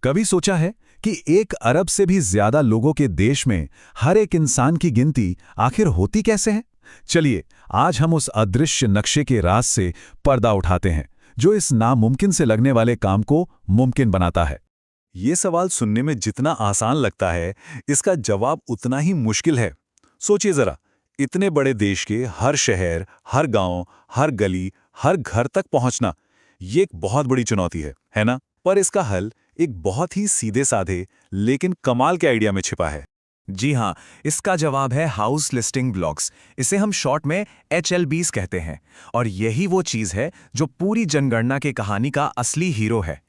कभी सोचा है कि 1 अरब से भी ज्यादा लोगों के देश में हर एक इंसान की गिनती आखिर होती कैसे है? चलिए, आज हम उस अदृश्य नक्शे के राज से पर्दा उठाते हैं, जो इस नामुमकिन से लगने वाले काम को मुमकिन बनाता है। ये सवाल सुनने में जितना आसान लगता है, इसका जवाब उतना ही मुश्किल है। सोचिए जरा, इतने बड़े देश के हर शहर, हर गांव, हर गली, हर घर तक पहुंचना, ये एक बहुत बड़ी चुनौती है ना? पर इसका हल एक बहुत ही सीधे साधे लेकिन कमाल के आइडिया में छिपा है। जी हाँ, इसका जवाब है हाउस लिस्टिंग ब्लॉक्स। इसे हम शॉर्ट में HLBs कहते हैं, और यही वो चीज़ है जो पूरी जनगणना की कहानी का असली हीरो है।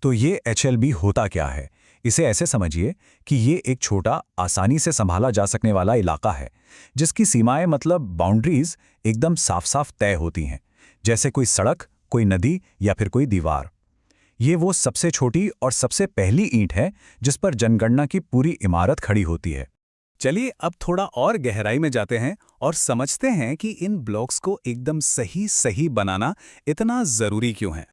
तो ये HLB होता क्या है? इसे ऐसे समझिए कि ये एक छोटा, आसानी से संभाला जा सकने वाला इलाका है, जिसकी सीमाएं मतलब बाउंड्रीज एकदम साफ-साफ तय होती हैं, जैसे कोई सड़क, कोई नदी या फिर कोई दीवार। ये वो सबसे छोटी और सबसे पहली ईंट है जिस पर जनगणना की पूरी इमारत खड़ी होती है। चलिए अब थोड़ा और गहराई में जाते हैं और समझते हैं कि इन ब्लॉक्स को एकदम सही बनाना इतना जरूरी क्यों है।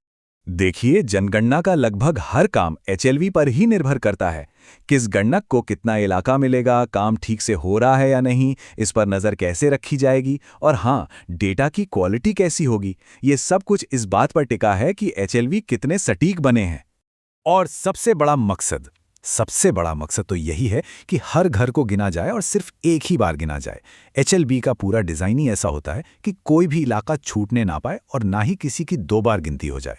देखिए, जनगणना का लगभग हर काम HLB पर ही निर्भर करता है। किस गणक को कितना इलाका मिलेगा, काम ठीक से हो रहा है या नहीं, इस पर नज़र कैसे रखी जाएगी, और हाँ, डेटा की क्वालिटी कैसी होगी, ये सब कुछ इस बात पर टिका है कि HLB कितने सटीक बने हैं। और सबसे बड़ा मकसद तो यही है कि हर घर को गिना जाए और सिर्फ एक ही बार गिना जाए। HLB का पूरा डिज़ाइन ही ऐसा होता है कि कोई भी इलाका छूटने ना पाए और ना ही किसी की 2 बार गिनती हो जाए।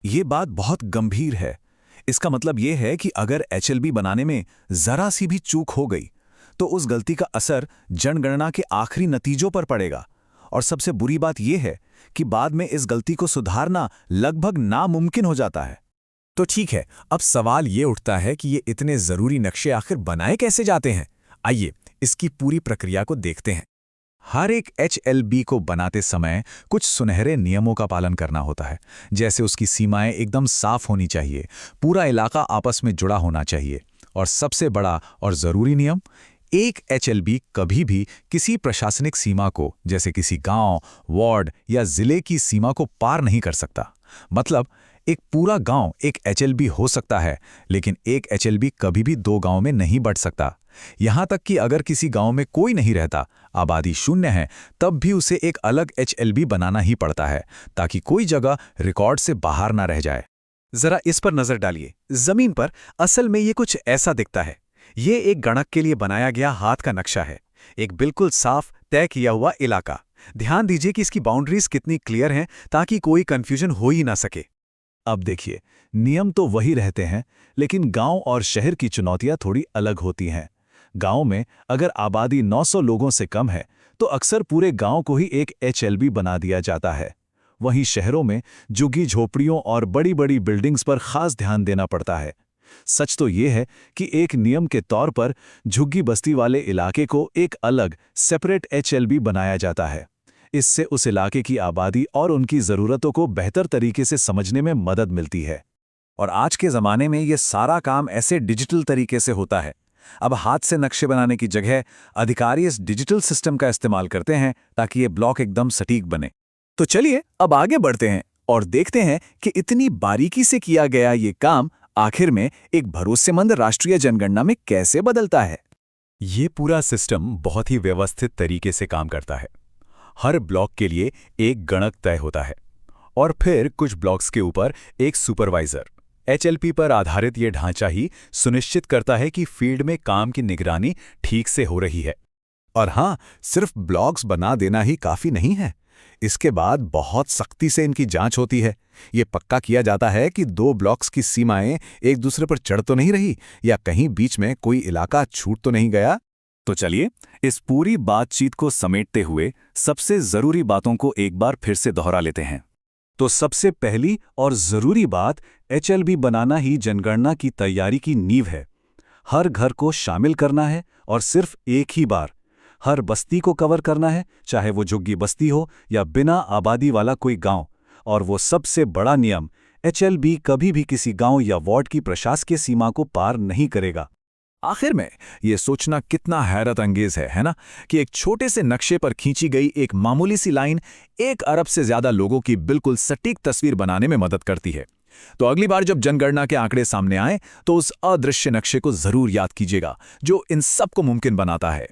ये बात बहुत गंभीर है। इसका मतलब ये है कि अगर HLB बनाने में जरा सी भी चूक हो गई, तो उस गलती का असर जनगणना के आखिरी नतीजों पर पड़ेगा। और सबसे बुरी बात यह है कि बाद में इस गलती को सुधारना लगभग नामुमकिन हो जाता है। तो ठीक है, अब सवाल ये उठता है कि ये इतने जरूरी नक्शे आखिर बनाए कैसे जाते हैं। आइए इसकी पूरी प्रक्रिया को देखते हैं। हर एक HLB को बनाते समय कुछ सुनहरे नियमों का पालन करना होता है, जैसे उसकी सीमाएं एकदम साफ होनी चाहिए, पूरा इलाका आपस में जुड़ा होना चाहिए, और सबसे बड़ा और ज़रूरी नियम, एक HLB कभी भी किसी प्रशासनिक सीमा को, जैसे किसी गांव, वार्ड या जिले की सीमा को पार नहीं कर सकता। मतलब एक पूरा गांव एक HLB हो सकता है, लेकिन एक HLB कभी भी 2 गांव में नहीं बढ़ सकता। यहां तक कि अगर किसी गांव में कोई नहीं रहता, आबादी 0 है, तब भी उसे एक अलग HLB बनाना ही पड़ता है, ताकि कोई जगह रिकॉर्ड से बाहर ना रह जाए। जरा इस पर नजर डालिए। जमीन पर असल में ये कुछ ऐसा दिखता है। ये एक गणक के लिए बनाया गया हाथ का नक्शा है, एक बिल्कुल साफ तय किया हुआ इलाका। ध्यान दीजिए कि इसकी बाउंड्रीज कितनी क्लियर हैं, ताकि कोई कंफ्यूजन हो ही ना सके। अब देखिए, नियम तो वही रहते हैं, लेकिन गांव और शहर की चुनौतियां थोड़ी अलग होती हैं। गांव में अगर आबादी 900 लोगों से कम है, तो अक्सर पूरे गांव को ही एक HLB बना दिया जाता है। वहीं शहरों में झुग्गी झोपड़ियों और बड़ी-बड़ी बिल्डिंग्स पर खास ध्यान देना पड़ता है। सच तो ये है कि एक नियम के तौर पर झुग्गी बस्ती वाले इलाके को एक अलग सेपरेट HLB बनाया जाता है। इससे उस इलाके की आबादी और उनकी ज़रूरतों को बेहतर तरीके से समझने में मदद मिलती है। और आज के ज़माने में ये सारा काम ऐसे डिजिटल तरीके से होता है। अब हाथ से नक्शे बनाने की जगह अधिकारी इस डिजिटल सिस्टम का इस्तेमाल करते हैं, ताकि ये ब्लॉक एकदम सटीक बने। तो चलिए अब आगे बढ़ते हैं और देखते हैं कि इतनी बारीकी से किया गया ये काम आखिर में एक भरोसेमंद राष्ट्रीय जनगणना में कैसे बदलता है। ये पूरा सिस्टम बहुत ही व्यवस्थित तरीके से काम करता है। हर ब्लॉक के लिए एक गणक तय होता है, और फिर कुछ ब्लॉक्स के ऊपर एक सुपरवाइजर। HLB पर आधारित ये ढांचा ही सुनिश्चित करता है कि फील्ड में काम की निगरानी ठीक से हो रही है। और हाँ, सिर्फ ब्लॉक्स बना देना ही काफ़ी नहीं है। इसके बाद बहुत सख्ती से इनकी जांच होती है। ये पक्का किया जाता है कि 2 ब्लॉक्स की सीमाएं एक दूसरे पर चढ़ तो नहीं रही, या कहीं बीच में कोई इलाका छूट तो नहीं गया। तो चलिए इस पूरी बातचीत को समेटते हुए सबसे ज़रूरी बातों को एक बार फिर से दोहरा लेते हैं। तो सबसे पहली और ज़रूरी बात, HLB बनाना ही जनगणना की तैयारी की नींव है। हर घर को शामिल करना है, और सिर्फ एक ही बार। हर बस्ती को कवर करना है, चाहे वो झुग्गी बस्ती हो या बिना आबादी वाला कोई गांव। और वो सबसे बड़ा नियम, HLB कभी भी किसी गांव या वार्ड की प्रशासकीय सीमा को पार नहीं करेगा। आखिर में ये सोचना कितना हैरत अंगेज है ना, कि एक छोटे से नक्शे पर खींची गई एक मामूली सी लाइन 1 अरब से ज्यादा लोगों की बिल्कुल सटीक तस्वीर बनाने में मदद करती है। तो अगली बार जब जनगणना के आंकड़े सामने आए तो उस अदृश्य नक्शे को जरूर याद कीजिएगा जो इन सब को मुमकिन बनाता है।